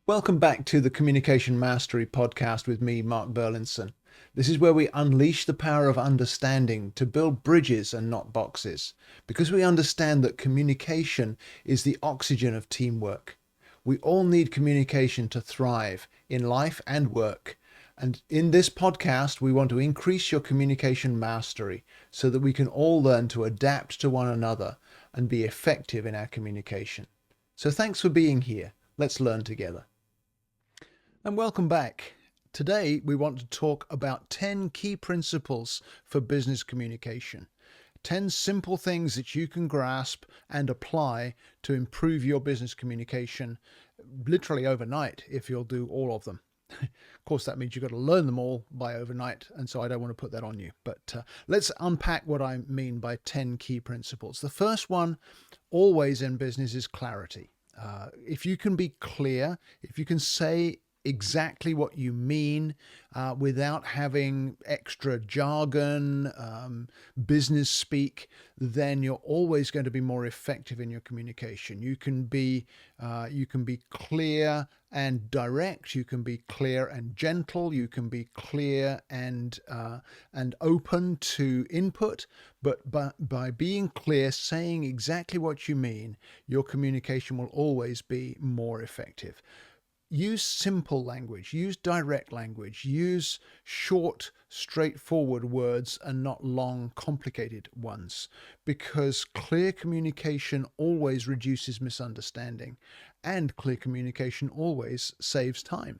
Welcome back to the Communication Mastery podcast with me, Mark Burlinson. This is where we unleash the power of understanding to build bridges and not boxes, because we understand that communication is the oxygen of teamwork. We all need communication to thrive in life and work. And in this podcast, we want to increase your communication mastery so that we can all learn to adapt to one another and be effective in our communication. So thanks for being here. Let's learn together. And welcome back. Today, we want to talk about 10 key principles for business communication. 10 simple things that you can grasp and apply to improve your business communication literally overnight if you'll do all of them. Of course, that means you've got to learn them all by overnight, and so I don't want to put that on you. But let's unpack what I mean by 10 key principles. The first one, always in business, is clarity. If you can be clear, if you can say exactly what you mean without having extra jargon, business speak, then you're always going to be more effective in your communication. You can be clear and direct. You can be clear and gentle. You can be clear and open to input. But by being clear, saying exactly what you mean, your communication will always be more effective. Use simple language, use direct language, use short, straightforward words and not long, complicated ones, because clear communication always reduces misunderstanding and clear communication always saves time.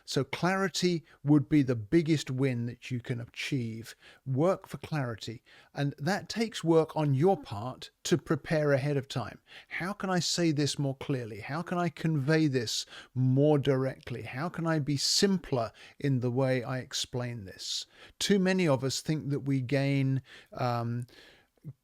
So clarity would be the biggest win that you can achieve. Work for clarity. And that takes work on your part to prepare ahead of time. How can I say this more clearly? How can I convey this more directly? How can I be simpler in the way I explain this? Too many of us think that we gain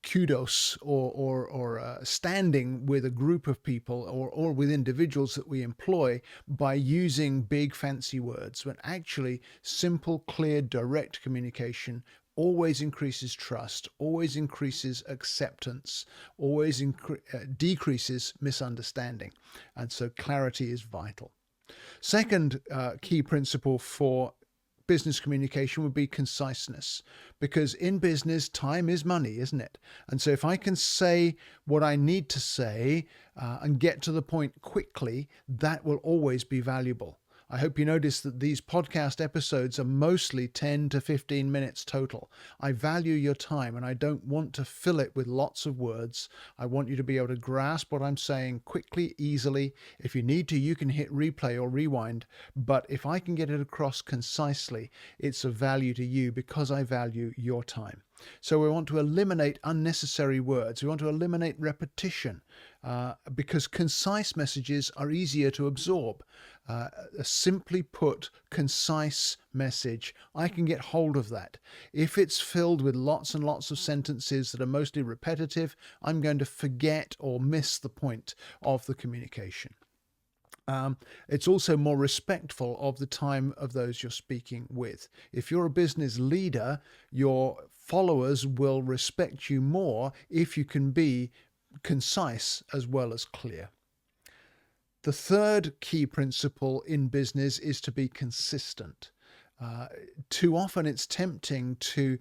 kudos or standing with a group of people or with individuals that we employ by using big fancy words, when actually simple, clear, direct communication always increases trust, always increases acceptance, always decreases misunderstanding. And so clarity is vital. Second key principle for business communication would be conciseness, because in business, time is money, isn't it? And so if I can say what I need to say and get to the point quickly, that will always be valuable. I hope you notice that these podcast episodes are mostly 10 to 15 minutes total. I value your time and I don't want to fill it with lots of words. I want you to be able to grasp what I'm saying quickly, easily. If you need to, you can hit replay or rewind. But if I can get it across concisely, it's of value to you because I value your time. So we want to eliminate unnecessary words. We want to eliminate repetition because concise messages are easier to absorb. A simply put, concise message, I can get hold of that. If it's filled with lots and lots of sentences that are mostly repetitive, I'm going to forget or miss the point of the communication. It's also more respectful of the time of those you're speaking with. If you're a business leader, your followers will respect you more if you can be concise as well as clear. The third key principle in business is to be consistent. Too often it's tempting to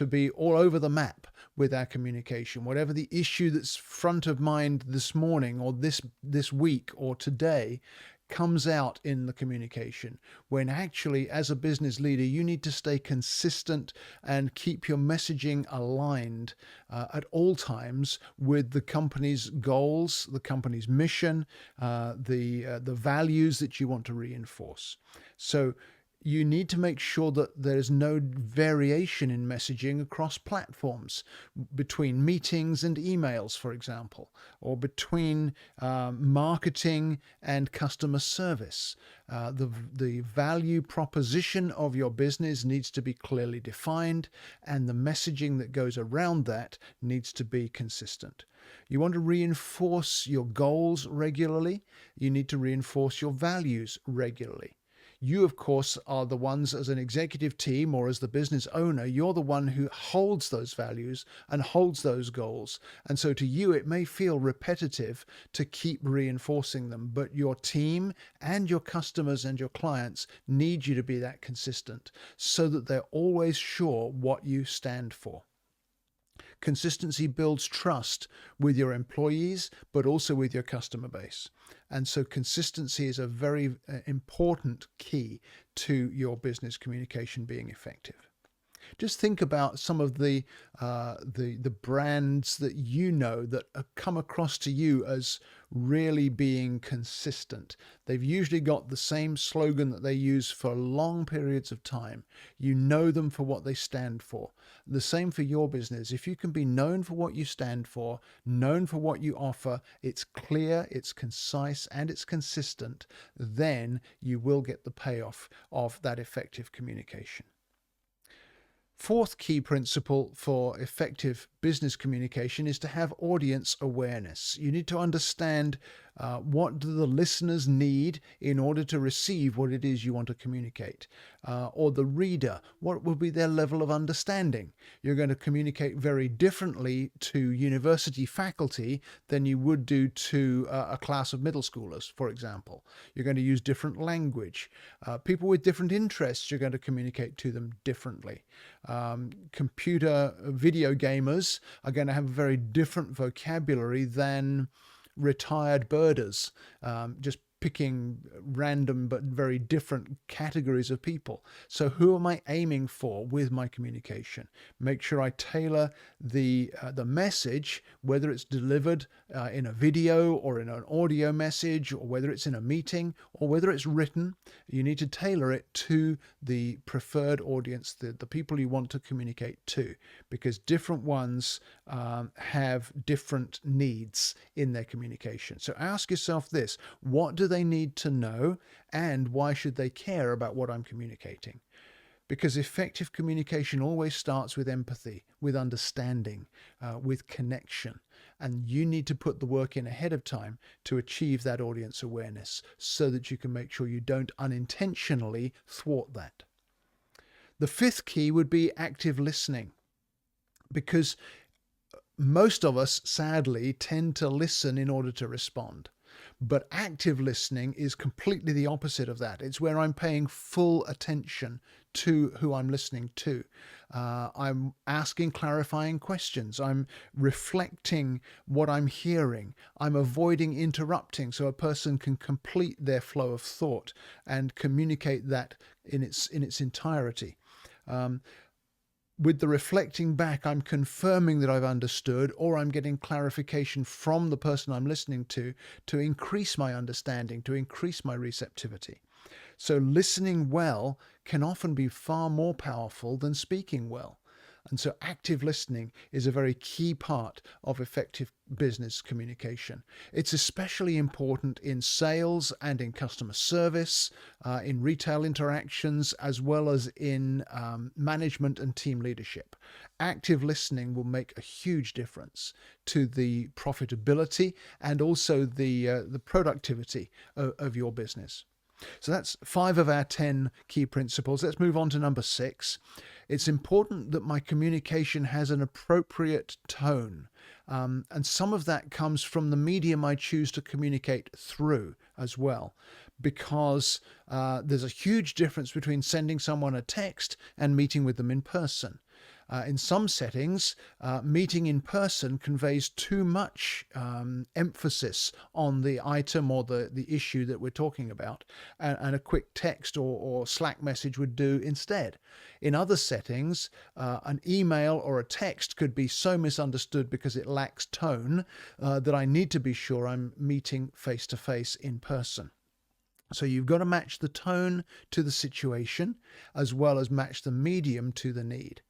be all over the map with our communication. Whatever the issue that's front of mind this morning or this week or today comes out in the communication, when actually as a business leader you need to stay consistent and keep your messaging aligned at all times with the company's goals, the company's mission, the values that you want to reinforce. So you need to make sure that there's no variation in messaging across platforms, between meetings and emails, for example, or between marketing and customer service. The value proposition of your business needs to be clearly defined, and the messaging that goes around that needs to be consistent. You want to reinforce your goals regularly. You need to reinforce your values regularly. You, of course, are the ones as an executive team or as the business owner, you're the one who holds those values and holds those goals. And so to you, it may feel repetitive to keep reinforcing them, but your team and your customers and your clients need you to be that consistent so that they're always sure what you stand for. Consistency builds trust with your employees, but also with your customer base. And so consistency is a very important key to your business communication being effective. Just think about some of the brands that you know that come across to you as really being consistent. They've usually got the same slogan that they use for long periods of time. You know them for what they stand for. The same for your business. If you can be known for what you stand for, known for what you offer, it's clear, it's concise, and it's consistent, then you will get the payoff of that effective communication. Fourth key principle for effective business communication is to have audience awareness. You need to understand what do the listeners need in order to receive what it is you want to communicate, or the reader, what will be their level of understanding. You're going to communicate very differently to university faculty than you would do to a class of middle schoolers, for example. You're going to use different language. People with different interests, you're going to communicate to them differently. Computer video gamers are going to have a very different vocabulary than retired birders, just picking random but very different categories of people. So who am I aiming for with my communication? Make sure I tailor the message, whether it's delivered in a video or in an audio message, or whether it's in a meeting, or whether it's written. You need to tailor it to the preferred audience, the people you want to communicate to, because different ones have different needs in their communication. So ask yourself this: what do they need to know, and why should they care about what I'm communicating? Because effective communication always starts with empathy, with understanding, with connection. And you need to put the work in ahead of time to achieve that audience awareness so that you can make sure you don't unintentionally thwart that. The fifth key would be active listening, because most of us, sadly, tend to listen in order to respond. But active listening is completely the opposite of that. It's where I'm paying full attention to who I'm listening to. I'm asking clarifying questions. I'm reflecting what I'm hearing. I'm avoiding interrupting so a person can complete their flow of thought and communicate that in its entirety. With the reflecting back, I'm confirming that I've understood, or I'm getting clarification from the person I'm listening to increase my understanding, to increase my receptivity. So listening well can often be far more powerful than speaking well. And so active listening is a very key part of effective business communication. It's especially important in sales and in customer service, in retail interactions, as well as in management and team leadership. Active listening will make a huge difference to the profitability and also the productivity of your business. So that's 5 of our 10 key principles. Let's move on to number 6. It's important that my communication has an appropriate tone. And some of that comes from the medium I choose to communicate through as well, because there's a huge difference between sending someone a text and meeting with them in person. In some settings, meeting in person conveys too much emphasis on the item or the issue that we're talking about, and a quick text or Slack message would do instead. In other settings, an email or a text could be so misunderstood because it lacks tone that I need to be sure I'm meeting face to face in person. So you've got to match the tone to the situation as well as match the medium to the need.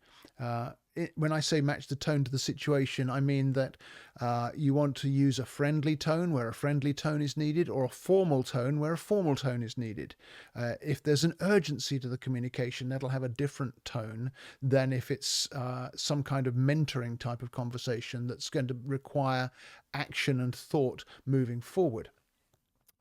When I say match the tone to the situation, I mean that you want to use a friendly tone where a friendly tone is needed, or a formal tone where a formal tone is needed. If there's an urgency to the communication, that'll have a different tone than if it's some kind of mentoring type of conversation that's going to require action and thought moving forward.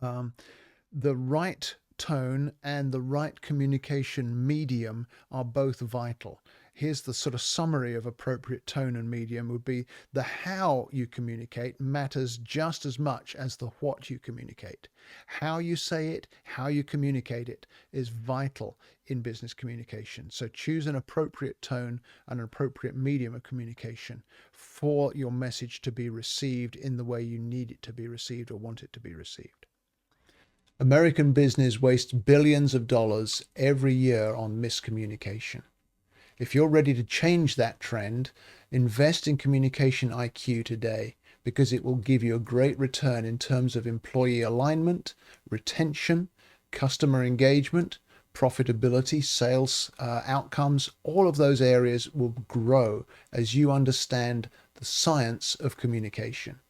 The right tone and the right communication medium are both vital. Here's the sort of summary of appropriate tone and medium would be: the how you communicate matters just as much as the what you communicate. How you say it, how you communicate it is vital in business communication. So choose an appropriate tone and an appropriate medium of communication for your message to be received in the way you need it to be received or want it to be received. American business wastes billions of dollars every year on miscommunication. If you're ready to change that trend, invest in Communication IQ today, because it will give you a great return in terms of employee alignment, retention, customer engagement, profitability, sales outcomes. All of those areas will grow as you understand the science of communication.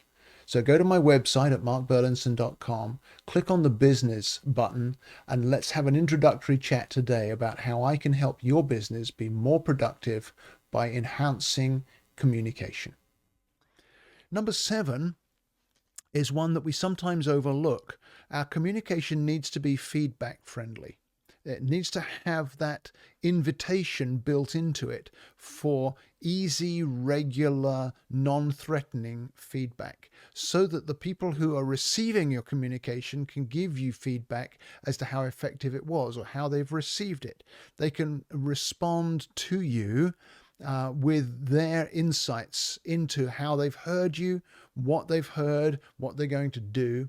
So go to my website at markburlinson.com, click on the business button, and let's have an introductory chat today about how I can help your business be more productive by enhancing communication. Number 7 is one that we sometimes overlook. Our communication needs to be feedback friendly. It needs to have that invitation built into it for easy, regular, non-threatening feedback, so that the people who are receiving your communication can give you feedback as to how effective it was or how they've received it. They can respond to you with their insights into how they've heard you, what they've heard, what they're going to do.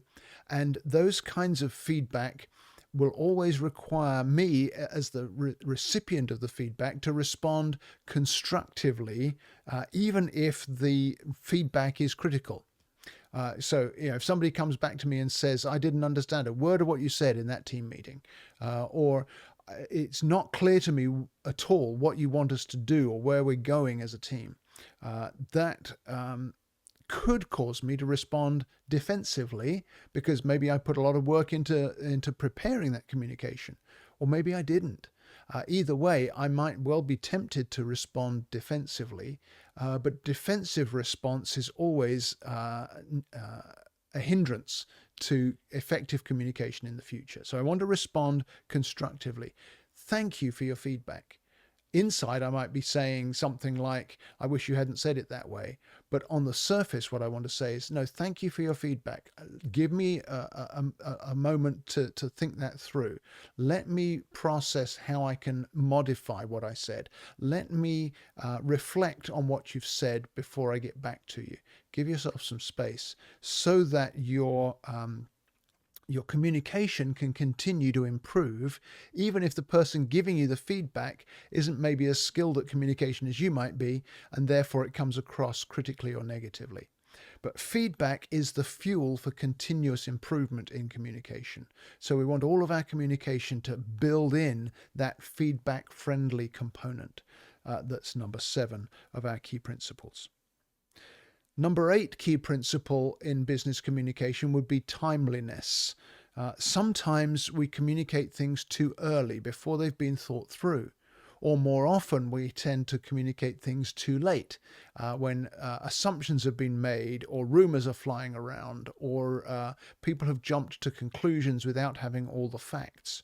And those kinds of feedback will always require me, as the recipient of the feedback, to respond constructively, even if the feedback is critical. So, if somebody comes back to me and says, I didn't understand a word of what you said in that team meeting, or it's not clear to me at all what you want us to do or where we're going as a team, that could cause me to respond defensively, because maybe I put a lot of work into preparing that communication, or maybe I didn't. Either way, I might well be tempted to respond defensively, but defensive response is always a hindrance to effective communication in the future. So I want to respond constructively. Thank you for your feedback. Inside, I might be saying something like, I wish you hadn't said it that way. But on the surface, what I want to say is, no, thank you for your feedback. Give me a moment to think that through. Let me process how I can modify what I said. Let me reflect on what you've said before I get back to you. Give yourself some space so that your communication can continue to improve, even if the person giving you the feedback isn't maybe as skilled at communication as you might be, and therefore it comes across critically or negatively. But feedback is the fuel for continuous improvement in communication. So we want all of our communication to build in that feedback-friendly component. That's number 7 of our key principles. Number 8 key principle in business communication would be timeliness. Sometimes we communicate things too early, before they've been thought through. Or more often, we tend to communicate things too late, when assumptions have been made, or rumors are flying around, or people have jumped to conclusions without having all the facts.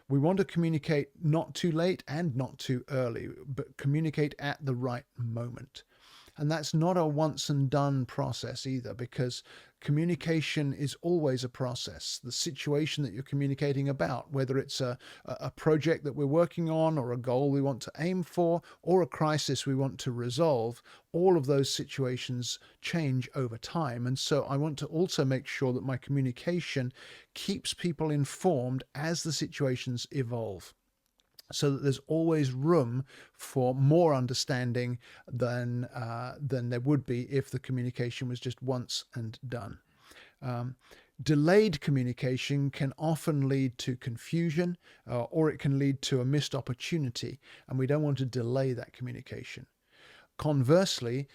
We want to communicate not too late and not too early, but communicate at the right moment. And that's not a once and done process either, because communication is always a process. The situation that you're communicating about, whether it's a project that we're working on, or a goal we want to aim for, or a crisis we want to resolve, all of those situations change over time. And so I want to also make sure that my communication keeps people informed as the situations evolve, so that there's always room for more understanding than there would be if the communication was just once and done. Delayed communication can often lead to confusion, or it can lead to a missed opportunity, and we don't want to delay that communication. Conversely,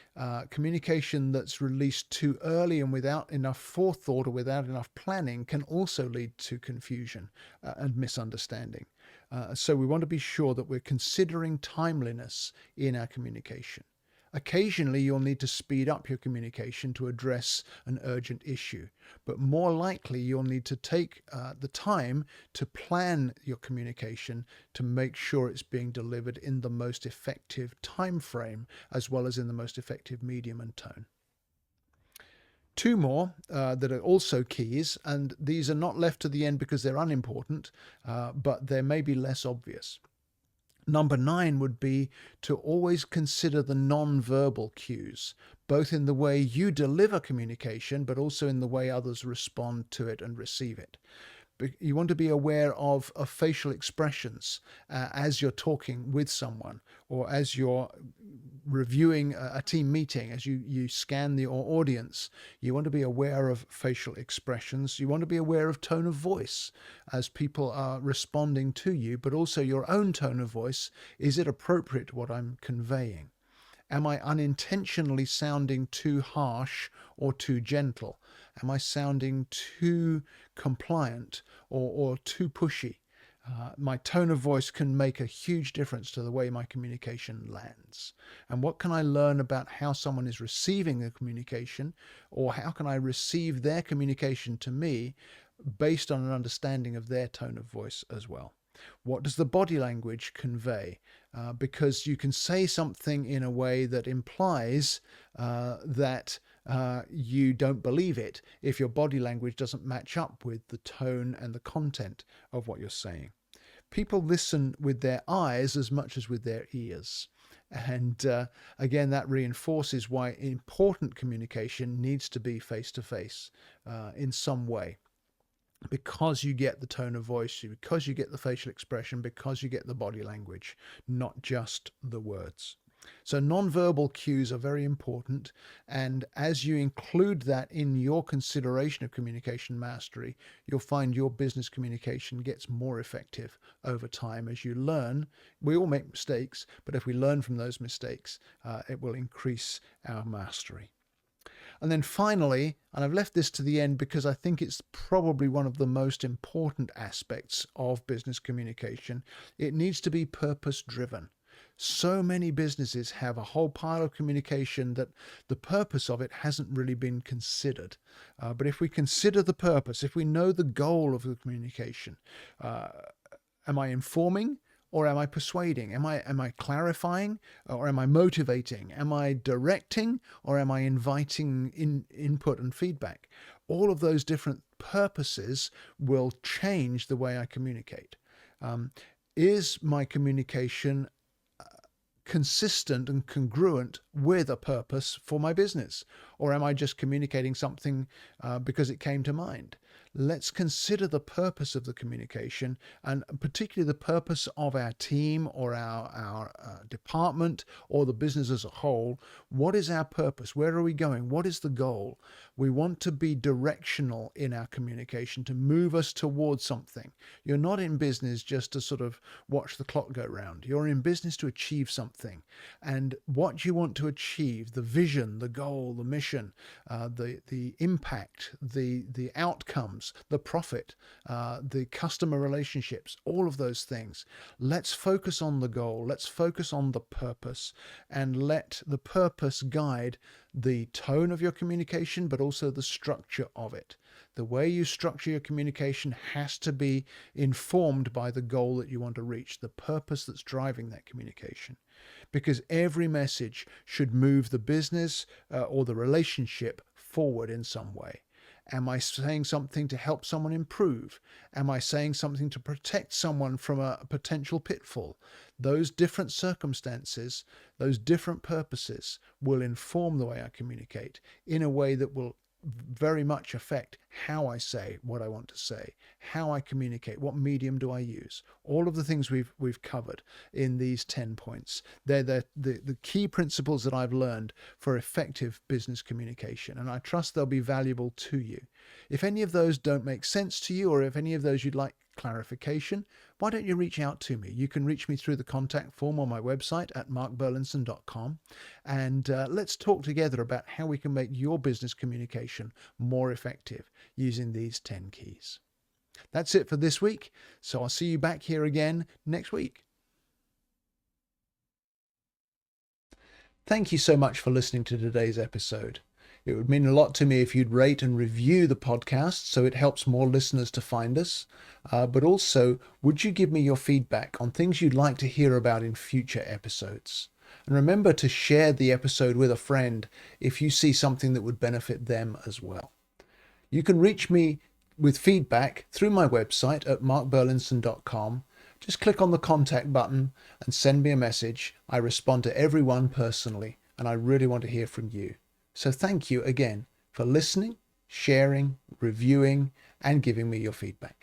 communication that's released too early and without enough forethought or without enough planning can also lead to confusion and misunderstanding. So we want to be sure that we're considering timeliness in our communication. Occasionally, you'll need to speed up your communication to address an urgent issue, but more likely you'll need to take the time to plan your communication to make sure it's being delivered in the most effective time frame, as well as in the most effective medium and tone. Two more that are also keys, and these are not left to the end because they're unimportant, but they're maybe less obvious. Number 9 would be to always consider the non-verbal cues, both in the way you deliver communication, but also in the way others respond to it and receive it. You want to be aware of facial expressions as you're talking with someone, or as you're reviewing a team meeting, as you scan the audience. You want to be aware of facial expressions. You want to be aware of tone of voice as people are responding to you, but also your own tone of voice. Is it appropriate to what I'm conveying? Am I unintentionally sounding too harsh or too gentle? Am I sounding too compliant or too pushy? My tone of voice can make a huge difference to the way my communication lands. And what can I learn about how someone is receiving the communication, or how can I receive their communication to me based on an understanding of their tone of voice as well? What does the body language convey? Because you can say something in a way that implies that you don't believe it if your body language doesn't match up with the tone and the content of what you're saying. People listen with their eyes as much as with their ears. And again, that reinforces why important communication needs to be face-to-face in some way. Because you get the tone of voice, because you get the facial expression, because you get the body language, not just the words. So non-verbal cues are very important, and as you include that in your consideration of communication mastery, you'll find your business communication gets more effective over time as you learn. We all make mistakes, but if we learn from those mistakes, it will increase our mastery. And then finally, and I've left this to the end because I think it's probably one of the most important aspects of business communication, it needs to be purpose-driven. So many businesses have a whole pile of communication that the purpose of it hasn't really been considered. But if we consider the purpose, if we know the goal of the communication, am I informing? Or am I persuading? Am I clarifying? Or am I motivating? Am I directing? Or am I inviting input and feedback? All of those different purposes will change the way I communicate. Is my communication consistent and congruent with a purpose for my business? Or am I just communicating something because it came to mind? Let's consider the purpose of the communication, and particularly the purpose of our team or our department or the business as a whole. What is our purpose? Where are we going? What is the goal? We want to be directional in our communication to move us towards something. You're not in business just to sort of watch the clock go round. You're in business to achieve something. And what you want to achieve, the vision, the goal, the mission, the impact, the outcomes, the profit, the customer relationships, all of those things. Let's focus on the goal. Let's focus on the purpose, and let the purpose guide the tone of your communication, but also the structure of it. The way you structure your communication has to be informed by the goal that you want to reach, the purpose that's driving that communication. Because every message should move the business or the relationship forward in some way. Am I saying something to help someone improve? Am I saying something to protect someone from a potential pitfall? Those different circumstances, those different purposes will inform the way I communicate in a way that will very much affect how I say what I want to say, how I communicate, what medium do I use. All of the things we've covered in these 10 points. They're the key principles that I've learned for effective business communication, and I trust they'll be valuable to you. If any of those don't make sense to you, or if any of those you'd like clarification, why don't you reach out to me? You can reach me through the contact form on my website at markburlinson.com, and let's talk together about how we can make your business communication more effective using these 10 keys. That's it for this week, so I'll see you back here again next week. Thank you so much for listening to today's episode. It would mean a lot to me if you'd rate and review the podcast so it helps more listeners to find us. But also, would you give me your feedback on things you'd like to hear about in future episodes? And remember to share the episode with a friend if you see something that would benefit them as well. You can reach me with feedback through my website at markburlinson.com. Just click on the contact button and send me a message. I respond to everyone personally, and I really want to hear from you. So thank you again for listening, sharing, reviewing, and giving me your feedback.